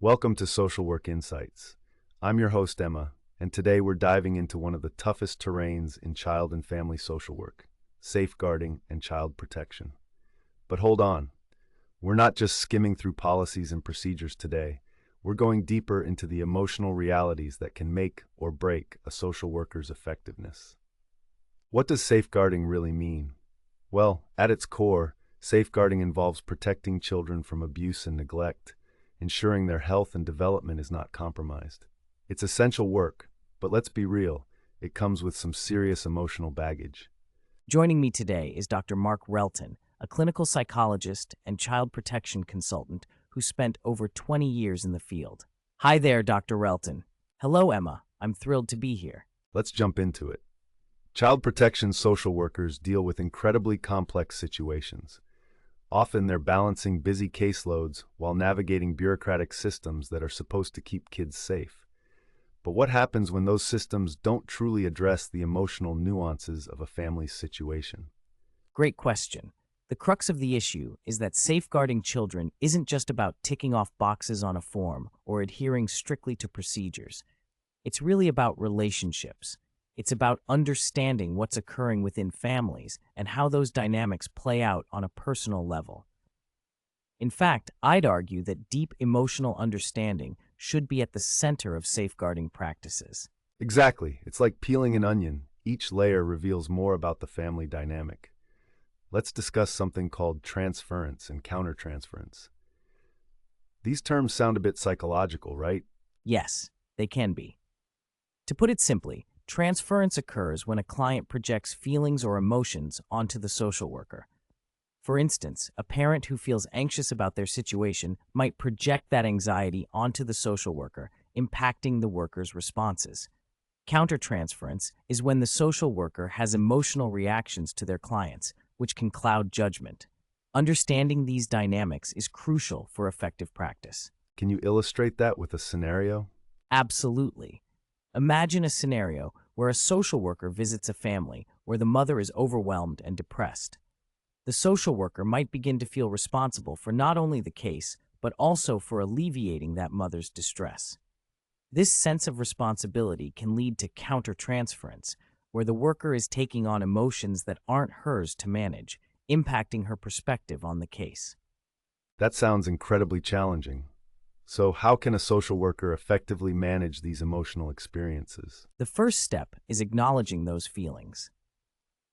Welcome to Social Work Insights. I'm your host, Emma, and today we're diving into one of the toughest terrains in child and family social work, safeguarding and child protection. But hold on, we're not just skimming through policies and procedures today. We're going deeper into the emotional realities that can make or break a social worker's effectiveness. What does safeguarding really mean? Well, at its core, safeguarding involves protecting children from abuse and neglect, ensuring their health and development is not compromised. It's essential work, but let's be real, it comes with some serious emotional baggage. Joining me today is Dr. Mark Relton, a clinical psychologist and child protection consultant who spent over 20 years in the field. Hi there, Dr. Relton. Hello, Emma. I'm thrilled to be here. Let's jump into it. Child protection social workers deal with incredibly complex situations. Often they're balancing busy caseloads while navigating bureaucratic systems that are supposed to keep kids safe. But what happens when those systems don't truly address the emotional nuances of a family's situation? Great question. The crux of the issue is that safeguarding children isn't just about ticking off boxes on a form or adhering strictly to procedures. It's really about relationships. It's about understanding what's occurring within families and how those dynamics play out on a personal level. In fact, I'd argue that deep emotional understanding should be at the center of safeguarding practices. Exactly. It's like peeling an onion. Each layer reveals more about the family dynamic. Let's discuss something called transference and countertransference. These terms sound a bit psychological, right? Yes, they can be. To put it simply, transference occurs when a client projects feelings or emotions onto the social worker. For instance, a parent who feels anxious about their situation might project that anxiety onto the social worker, impacting the worker's responses. Countertransference is when the social worker has emotional reactions to their clients, which can cloud judgment. Understanding these dynamics is crucial for effective practice. Can you illustrate that with a scenario? Absolutely. Imagine a scenario where a social worker visits a family where the mother is overwhelmed and depressed. The social worker might begin to feel responsible for not only the case, but also for alleviating that mother's distress. This sense of responsibility can lead to countertransference, where the worker is taking on emotions that aren't hers to manage, impacting her perspective on the case. That sounds incredibly challenging. So how can a social worker effectively manage these emotional experiences? The first step is acknowledging those feelings.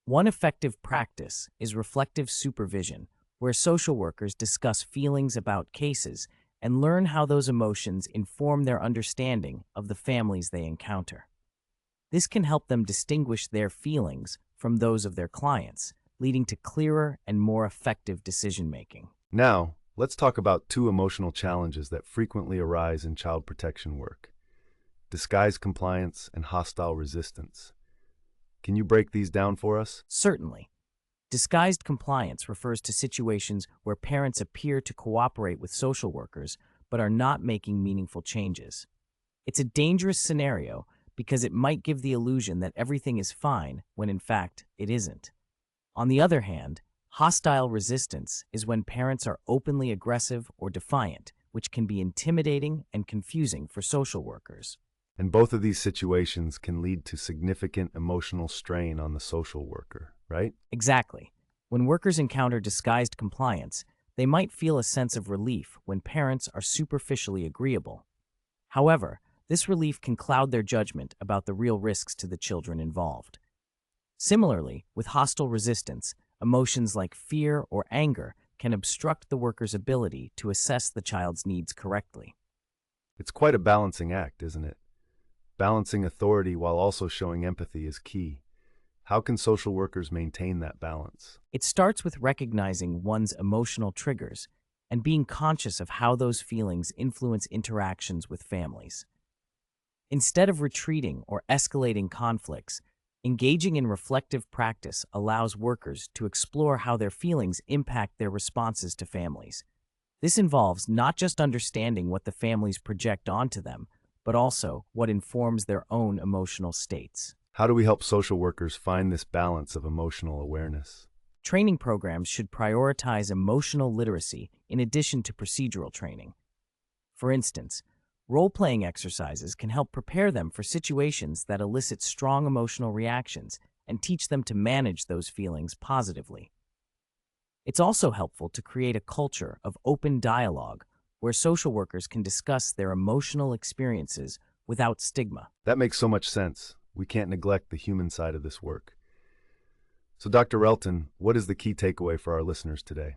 One effective practice is reflective supervision, where social workers discuss feelings about cases and learn how those emotions inform their understanding of the families they encounter. This can help them distinguish their feelings from those of their clients, leading to clearer and more effective decision-making. Now, let's talk about two emotional challenges that frequently arise in child protection work: disguised compliance and hostile resistance. Can you break these down for us? Certainly. Disguised compliance refers to situations where parents appear to cooperate with social workers but are not making meaningful changes. It's a dangerous scenario because it might give the illusion that everything is fine when in fact it isn't. On the other hand, hostile resistance is when parents are openly aggressive or defiant, which can be intimidating and confusing for social workers. And both of these situations can lead to significant emotional strain on the social worker, right? Exactly. When workers encounter disguised compliance, they might feel a sense of relief when parents are superficially agreeable. However, this relief can cloud their judgment about the real risks to the children involved. Similarly, with hostile resistance, emotions like fear or anger can obstruct the worker's ability to assess the child's needs correctly. It's quite a balancing act, isn't it? Balancing authority while also showing empathy is key. How can social workers maintain that balance? It starts with recognizing one's emotional triggers and being conscious of how those feelings influence interactions with families. Instead of retreating or escalating conflicts, engaging in reflective practice allows workers to explore how their feelings impact their responses to families. This involves not just understanding what the families project onto them, but also what informs their own emotional states. How do we help social workers find this balance of emotional awareness? Training programs should prioritize emotional literacy in addition to procedural training. For instance, role-playing exercises can help prepare them for situations that elicit strong emotional reactions and teach them to manage those feelings positively. It's also helpful to create a culture of open dialogue where social workers can discuss their emotional experiences without stigma. That makes so much sense. We can't neglect the human side of this work. So, Dr. Relton, what is the key takeaway for our listeners today?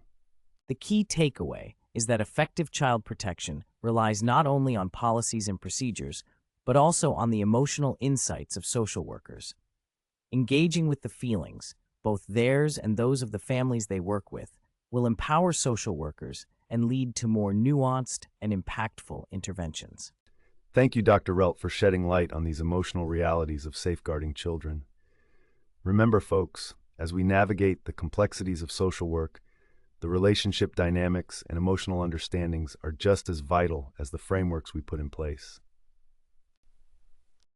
The key takeaway is that effective child protection relies not only on policies and procedures, but also on the emotional insights of social workers. Engaging with the feelings, both theirs and those of the families they work with, will empower social workers and lead to more nuanced and impactful interventions. Thank you, Dr. Relt, for shedding light on these emotional realities of safeguarding children. Remember, folks, as we navigate the complexities of social work, the relationship dynamics and emotional understandings are just as vital as the frameworks we put in place.